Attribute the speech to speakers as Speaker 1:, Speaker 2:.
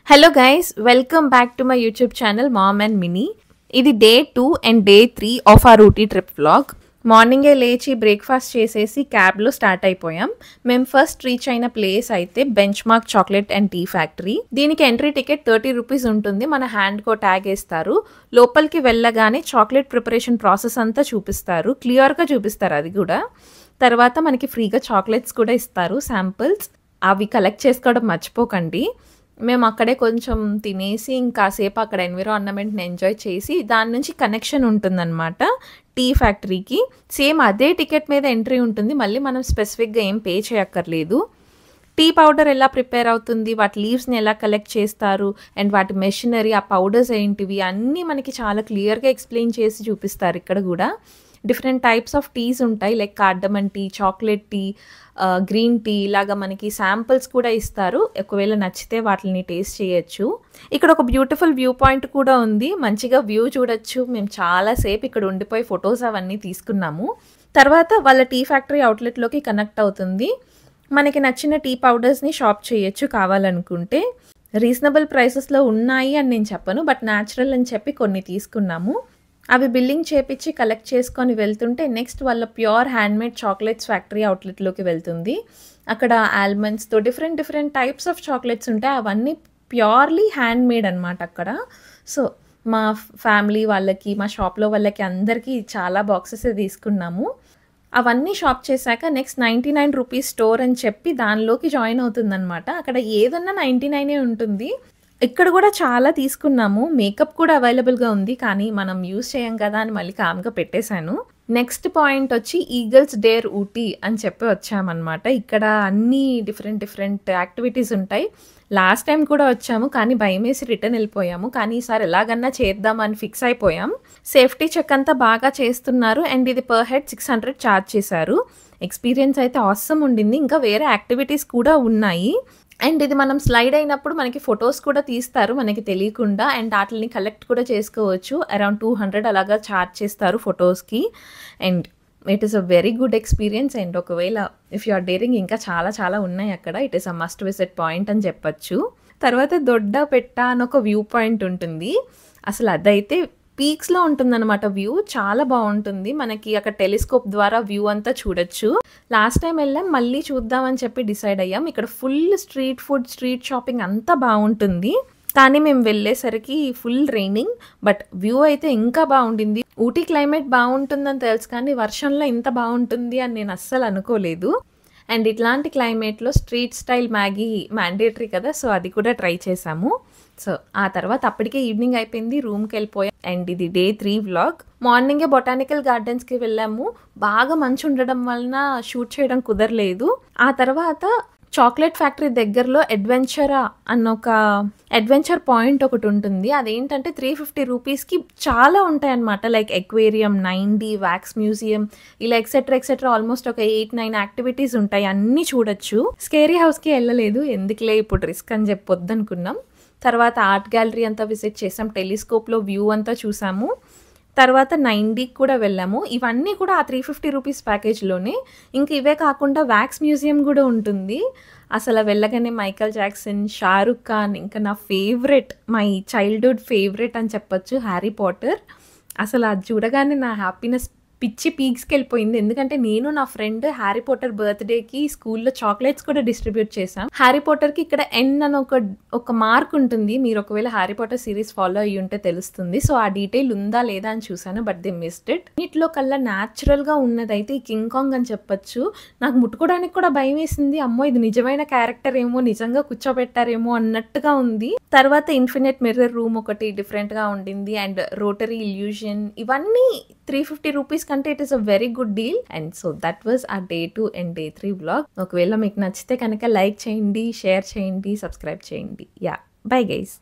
Speaker 1: Hello guys, welcome back to my YouTube channel Mom and Mini. ఇది day 2 and day 3 of our Ooty trip vlog. మార్నింగే లేచి breakfast చేసేసి క్యాబ్లో start అయిపోయాం. మేము ఫస్ట్ రీచ్ అయిన ప్లేస్ అయితే bench mark chocolate and tea factory. దీనికి ఎంట్రీ టికెట్ 30 రూపీస్ ఉంటుంది. మన హ్యాండ్ కో ట్యాగ్ వేస్తారు. లోపలికి వెళ్ళగానే చాక్లెట్ ప్రిపరేషన్ ప్రాసెస్ అంతా చూపిస్తారు, క్లియర్గా చూపిస్తారు. అది కూడా తర్వాత మనకి ఫ్రీగా చాక్లెట్స్ కూడా ఇస్తారు, శాంపిల్స్. అవి కలెక్ట్ చేసుకోవడం మర్చిపోకండి. మేము అక్కడే కొంచెం తినేసి ఇంకాసేపు అక్కడ ఎన్విరాన్మెంట్ని ఎంజాయ్ చేసి దాని నుంచి కనెక్షన్ ఉంటుందన్నమాట టీ ఫ్యాక్టరీకి. సేమ్ అదే టికెట్ మీద ఎంట్రీ ఉంటుంది, మళ్ళీ మనం స్పెసిఫిక్గా ఏం పే చేయక్కర్లేదు. టీ పౌడర్ ఎలా ప్రిపేర్ అవుతుంది, వాటి లీవ్స్ని ఎలా కలెక్ట్ చేస్తారు అండ్ వాటి మెషినరీ, ఆ పౌడర్స్ ఏంటివి అన్నీ మనకి చాలా క్లియర్గా ఎక్స్ప్లెయిన్ చేసి చూపిస్తారు. ఇక్కడ కూడా డిఫరెంట్ టైప్స్ ఆఫ్ టీస్ ఉంటాయి, like cardamom tea, chocolate tea, green tea, ఇలాగా మనకి శాంపిల్స్ కూడా ఇస్తారు. ఒకవేళ నచ్చితే వాటిని టేస్ట్ చేయొచ్చు. ఇక్కడ ఒక బ్యూటిఫుల్ వ్యూ పాయింట్ కూడా ఉంది, మంచిగా వ్యూ చూడొచ్చు. మేము చాలాసేపు ఇక్కడ ఉండిపోయి ఫొటోస్ అవన్నీ తీసుకున్నాము. తర్వాత వాళ్ళ టీ ఫ్యాక్టరీ అవుట్లెట్లోకి కనెక్ట్ అవుతుంది. మనకి నచ్చిన టీ పౌడర్స్ని షాప్ చేయొచ్చు కావాలనుకుంటే. రీజనబుల్ ప్రైసెస్లో ఉన్నాయి అని నేను చెప్పను, బట్ న్యాచురల్ అని చెప్పి కొన్ని తీసుకున్నాము. అవి బిల్లింగ్ చేపించి కలెక్ట్ చేసుకొని వెళ్తుంటే నెక్స్ట్ వాళ్ళ ప్యూర్ హ్యాండ్మేడ్ చాక్లెట్స్ ఫ్యాక్టరీ అవుట్లెట్లోకి వెళ్తుంది. అక్కడ ఆల్మండ్స్తో డిఫరెంట్ టైప్స్ ఆఫ్ చాక్లెట్స్ ఉంటాయి. అవన్నీ ప్యూర్లీ హ్యాండ్మేడ్ అనమాట అక్కడ. సో మా ఫ్యామిలీ వాళ్ళకి, మా షాప్లో వాళ్ళకి అందరికీ చాలా బాక్సెస్ తీసుకున్నాము. అవన్నీ షాప్ చేశాక నెక్స్ట్ 99 రూపీస్ స్టోర్ అని చెప్పి దానిలోకి జాయిన్ అవుతుందన్నమాట. అక్కడ ఏదన్నా 99 ఉంటుంది. ఇక్కడ కూడా చాలా తీసుకున్నాము. మేకప్ కూడా అవైలబుల్గా ఉంది, కానీ మనం యూజ్ చేయం కదా అని మళ్ళీ కామ్గా పెట్టేశాను. నెక్స్ట్ పాయింట్ వచ్చి ఈగల్స్ డేర్ ఊటీ అని చెప్పి వచ్చామన్నమాట. ఇక్కడ అన్ని డిఫరెంట్ యాక్టివిటీస్ ఉంటాయి. లాస్ట్ టైం కూడా వచ్చాము, కానీ భయం వేసి రిటర్న్ వెళ్ళిపోయాము. కానీ ఈసారి ఎలాగన్నా చేద్దామని ఫిక్స్ అయిపోయాం. సేఫ్టీ చెక్ అంతా బాగా చేస్తున్నారు అండ్ ఇది పర్ హెడ్ 600 ఛార్జ్ చేశారు. ఎక్స్పీరియన్స్ అయితే ఆసమ్ ఉండింది. ఇంకా వేరే యాక్టివిటీస్ కూడా ఉన్నాయి. అండ్ ఇది మనం స్లైడ్ అయినప్పుడు మనకి ఫొటోస్ కూడా తీస్తారు మనకి తెలియకుండా, అండ్ వాటిని కలెక్ట్ కూడా చేసుకోవచ్చు. అరౌండ్ 200 అలాగా ఛార్జ్ చేస్తారు ఫొటోస్కి. And it is a very good experience. And ఒకవేళ ఇఫ్ యు ఆర్ డేరింగ్ ఇంకా చాలా ఉన్నాయి అక్కడ. It is a must visit point అని చెప్పచ్చు. తర్వాత దొడ్డ పెట్ట అని ఒక వ్యూ పాయింట్ ఉంటుంది. అసలు అదైతే పీక్స్లో ఉంటుందన్నమాట. వ్యూ చాలా బాగుంటుంది. మనకి అక్కడ టెలిస్కోప్ ద్వారా వ్యూ అంతా చూడొచ్చు. లాస్ట్ టైం వెళ్ళాం, మళ్ళీ చూద్దామని చెప్పి డిసైడ్ అయ్యాం. ఇక్కడ full street food, street shopping అంతా బాగుంటుంది. కానీ మేము వెళ్ళేసరికి ఫుల్ రైనింగ్, బట్ వ్యూ అయితే ఇంకా బాగుండింది. ఊటీ క్లైమేట్ బాగుంటుందని తెలుసు, కానీ వర్షంలో ఇంత బాగుంటుంది అని నేను అస్సలు అనుకోలేదు. అండ్ ఇట్లాంటి క్లైమేట్లో స్ట్రీట్ స్టైల్ మ్యాగీ మ్యాండేటరీ కదా, సో అది కూడా ట్రై చేసాము. సో ఆ తర్వాత అప్పటికే ఈవినింగ్ అయిపోయింది, రూమ్కి వెళ్ళిపోయాం. అండ్ ఇది డే 3 వ్లాగ్. మార్నింగే బొటానికల్ గార్డెన్స్కి వెళ్ళాము. బాగా మంచు ఉండడం వలన షూట్ చేయడం కుదరలేదు. ఆ తర్వాత చాక్లెట్ ఫ్యాక్టరీ దగ్గరలో అడ్వెంచరా అన్న ఒక అడ్వెంచర్ పాయింట్ ఒకటి ఉంటుంది. అదేంటంటే 350 రూపీస్కి చాలా ఉంటాయన్నమాట. Like aquarium, 9D, wax museum, ఇలా ఎక్సెట్రా ఆల్మోస్ట్ ఒక 8-9 యాక్టివిటీస్ ఉంటాయి. అన్నీ చూడొచ్చు. స్కేరీ హౌస్కి వెళ్ళలేదు, ఎందుకులే ఇప్పుడు రిస్క్ అని చెప్పి వద్దనుకున్నాం. తర్వాత ఆర్ట్ గ్యాలరీ అంతా విజిట్ చేసాం, టెలిస్కోప్లో వ్యూ అంతా చూసాము. తర్వాత 9Dకి కూడా వెళ్ళాము. ఇవన్నీ కూడా ఆ 350 రూపీస్ ప్యాకేజ్లోనే. ఇంక ఇవే కాకుండా వ్యాక్స్ మ్యూజియం కూడా ఉంటుంది. అసలు వెళ్ళగానే మైకల్ జాక్సన్, షారుఖ్ ఖాన్, ఇంకా నా ఫేవరెట్, మై చైల్డ్హుడ్ ఫేవరెట్ అని చెప్పొచ్చు, హ్యారీ పాటర్. అసలు అది చూడగానే నా హ్యాపీనెస్ పిచ్చి పీక్స్కి వెళ్ళిపోయింది. ఎందుకంటే నేను నా ఫ్రెండ్ హ్యారీ పాటర్ బర్త్డేకి స్కూల్లో చాక్లెట్స్ కూడా డిస్ట్రిబ్యూట్ చేశాం. హ్యారీ పాటర్కి ఇక్కడ ఎన్ అని ఒక మార్క్ ఉంటుంది. మీరు ఒకవేళ హ్యారీ పాటర్ సిరీస్ ఫాలో అయ్యి ఉంటే తెలుస్తుంది. సో ఆ డీటెయిల్ ఉందా లేదా అని చూసాను, బట్ దే మిస్డ్ ఇట్. వీటిలో కల్లా న్యాచురల్గా ఉన్నదైతే ఈ కింగ్ కాంగ్ అని చెప్పొచ్చు. నాకు ముట్టుకోవడానికి కూడా భయం వేసింది. అమ్మో, ఇది నిజమైన క్యారెక్టర్ ఏమో, నిజంగా కూర్చోబెట్టారేమో అన్నట్టుగా ఉంది. తర్వాత ఇన్ఫినిట్ మిర్రర్ రూమ్ ఒకటి డిఫరెంట్గా ఉండింది. అండ్ రోటరీ ఇల్యూషన్, ఇవన్నీ 350 రూపీస్ కంటే it is a very good deal. And so that was ఆ డే 2 అండ్ డే 3 వ్లాగ్. ఒకవేళ మీకు నచ్చితే కనుక లైక్ చేయండి, షేర్ చేయండి, సబ్స్క్రైబ్ చేయండి. Yeah, bye guys.